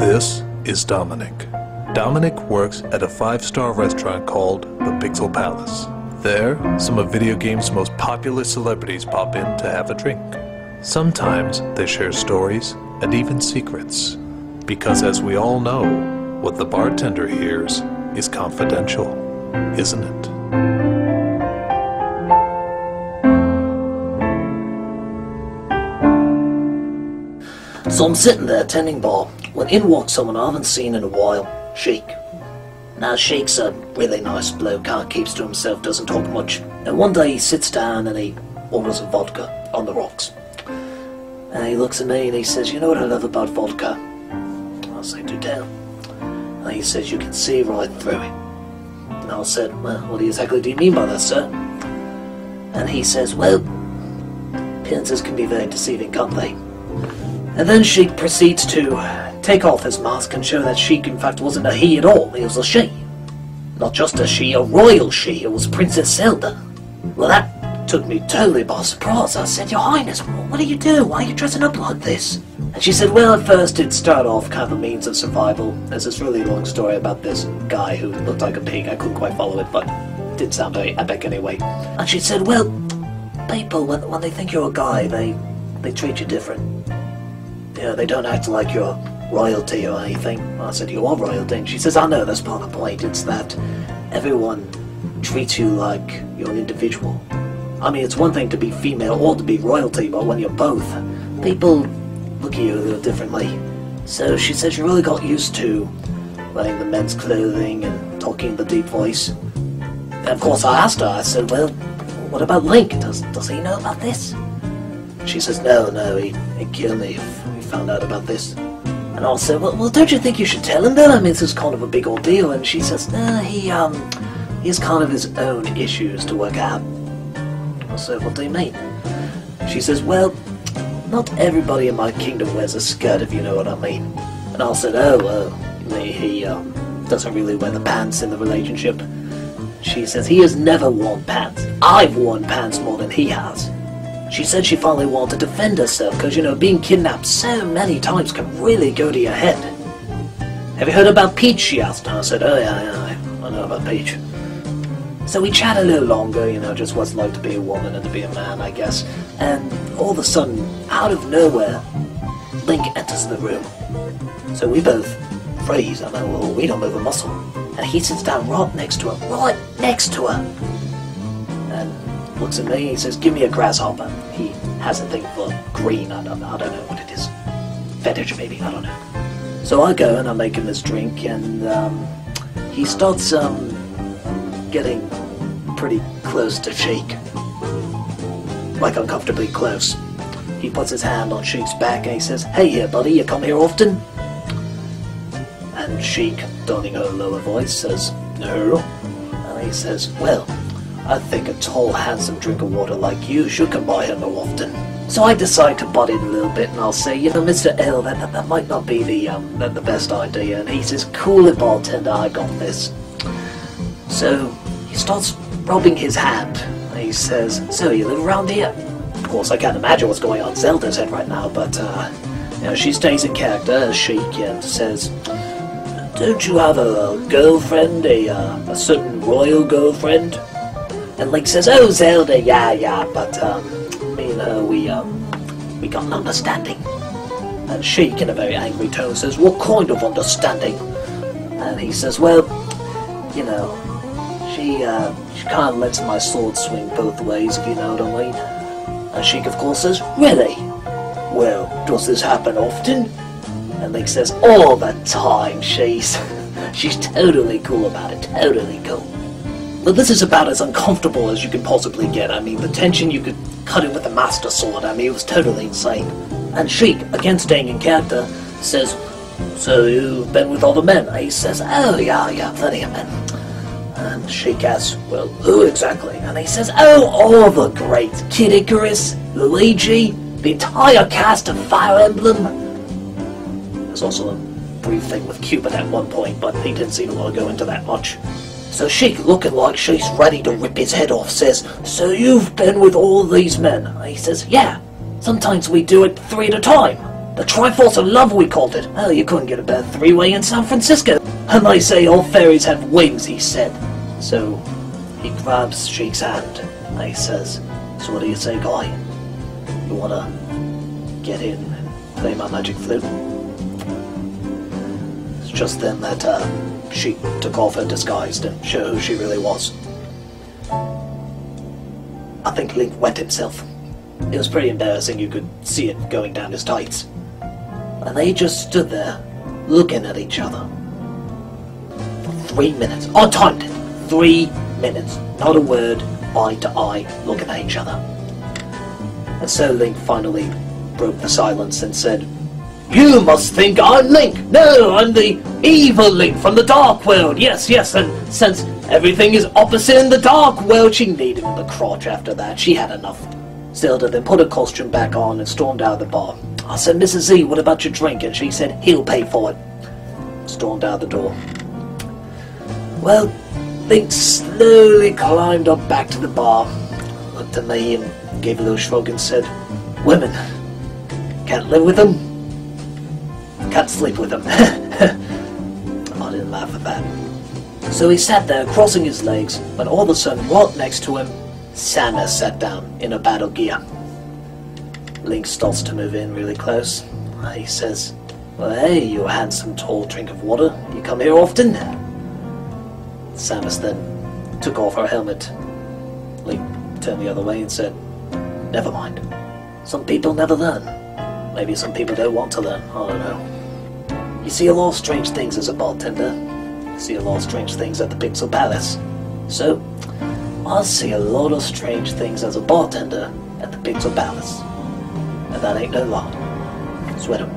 This is Dominic. Dominic works at a 5-star restaurant called the Pixel Palace. There, some of video games' most popular celebrities pop in to have a drink. Sometimes they share stories and even secrets. Because as we all know, what the bartender hears is confidential, isn't it? So I'm sitting there tending bar when in walks someone I haven't seen in a while, Sheik. Now Sheik's a really nice bloke, keeps to himself, doesn't talk much. And one day he sits down and he orders a vodka on the rocks. And he looks at me and he says, "You know what I love about vodka?" I'll say, "Do tell." And he says, "You can see right through it." And I said, "Well, what exactly do you mean by that, sir?" And he says, "Well, appearances can be very deceiving, can't they?" And then Sheik proceeds to take off his mask and show that Sheik in fact wasn't a he at all, he was a she. Not just a she, a royal she, it was Princess Zelda. Well, that took me totally by surprise. I said, "Your Highness, what are you doing? Why are you dressing up like this?" And she said, "Well, at first it started off kind of a means of survival. There's this really long story about this guy who looked like a pig. I couldn't quite follow it, but it did sound very epic anyway." And she said, "Well, people, when they think you're a guy, they treat you different. You know, they don't act like you're royalty or anything." I said, "You are royalty." And she says, "I know, that's part of the point. It's that everyone treats you like you're an individual. I mean, it's one thing to be female or to be royalty, but when you're both, people look at you a little differently." So she says she really got used to wearing the men's clothing and talking in the deep voice. And of course I asked her, I said, "Well, what about Link? Does he know about this?" She says, no, he'd kill me if we found out about this." And I said, well, don't you think you should tell him then? I mean, this is kind of a big ordeal." And she says, "No, he has kind of his own issues to work out." I said, "What do you mean?" She says, "Well, not everybody in my kingdom wears a skirt, if you know what I mean." And I said, he doesn't really wear the pants in the relationship." She says, "He has never worn pants. I've worn pants more than he has." She said she finally wanted to defend herself because, you know, being kidnapped so many times can really go to your head. "Have you heard about Peach?" she asked. And I said, "Oh yeah, I know about Peach." So we chatted a little longer, you know, just what it's like to be a woman and to be a man, I guess. And all of a sudden, out of nowhere, Link enters the room. So we both freeze. I know, well, we don't move a muscle. And he sits down right next to her, right next to her. And looks at me, he says, "Give me a grasshopper." He has a thing for green, I don't know what it is. Fetish maybe, I don't know. So I go and I make him his drink, and he starts getting pretty close to Sheik. Like uncomfortably close. He puts his hand on Sheik's back and he says, "Hey here buddy, you come here often?" And Sheik, donning her lower voice, says, "No." And he says, "Well, I think a tall, handsome drink of water like you should come by here more often." So I decide to butt in a little bit, and I'll say, "You know, Mr. L, that might not be the best idea." And he says, "Cool it, bartender, I got this." So he starts rubbing his hand, and he says, "So you live around here?" Of course, I can't imagine what's going on in Zelda's head right now, but you know, she stays in character as Sheik and says, "Don't you have a girlfriend, a certain royal girlfriend?" And Link says, "Oh, Zelda, yeah, but, me and her, we got an understanding." And Sheik, in a very angry tone, says, "What kind of understanding?" And he says, "Well, you know, she kind of lets my sword swing both ways, if you know what I mean." And Sheik, of course, says, "Really? Well, does this happen often?" And Link says, "All the time." She's totally cool about it, totally cool. But this is about as uncomfortable as you could possibly get. I mean, the tension, you could cut it with a master sword. I mean, it was totally insane. And Sheik, again staying in character, says, "So you've been with other men?" He says, "Oh, yeah, plenty of men." And Sheik asks, "Well, who exactly?" And he says, "Oh, all the greats. Kid Icarus, Luigi, the entire cast of Fire Emblem." There's also a brief thing with Cupid at one point, but he didn't seem to want to go into that much. So Sheik, looking like she's ready to rip his head off, says, "So you've been with all these men?" He says, "Yeah. Sometimes we do it 3 at a time. The Triforce of Love, we called it. Oh, you couldn't get a better three-way in San Francisco. And they say all fairies have wings, he said. So he grabs Sheik's hand and he says, so what do you say, guy? You wanna get in and play my magic flute? It's just then that Sheik took off her disguise to show who she really was. I think Link wet himself. It was pretty embarrassing, you could see it going down his tights. And they just stood there, looking at each other. For 3 minutes. I timed it! 3 minutes. Not a word, eye to eye, looking at each other. And so Link finally broke the silence and said, "You must think I'm Link! No, I'm the evil Link from the Dark World! Yes, yes, and since everything is opposite in the Dark World," she kneed him in the crotch after that. She had enough. Zelda then put her costume back on and stormed out of the bar. I said, "Mrs. Z, what about your drink?" And she said, "He'll pay for it." Stormed out the door. Well, Link slowly climbed up back to the bar, looked at me and gave a little shrug and said, "Women, can't live with them, can't sleep with them." I didn't laugh at that. So he sat there crossing his legs when all of a sudden right next to him, Samus sat down in a battle gear. Link starts to move in really close. He says, "Well, hey, you handsome tall drink of water. You come here often?" Samus then took off her helmet. Link turned the other way and said, "Never mind. Some people never learn. Maybe some people don't want to learn. I don't know. You see a lot of strange things as a bartender. You see a lot of strange things at the Pixel Palace. So, I see a lot of strange things as a bartender at the Pixel Palace. And that ain't no lie. Sweater."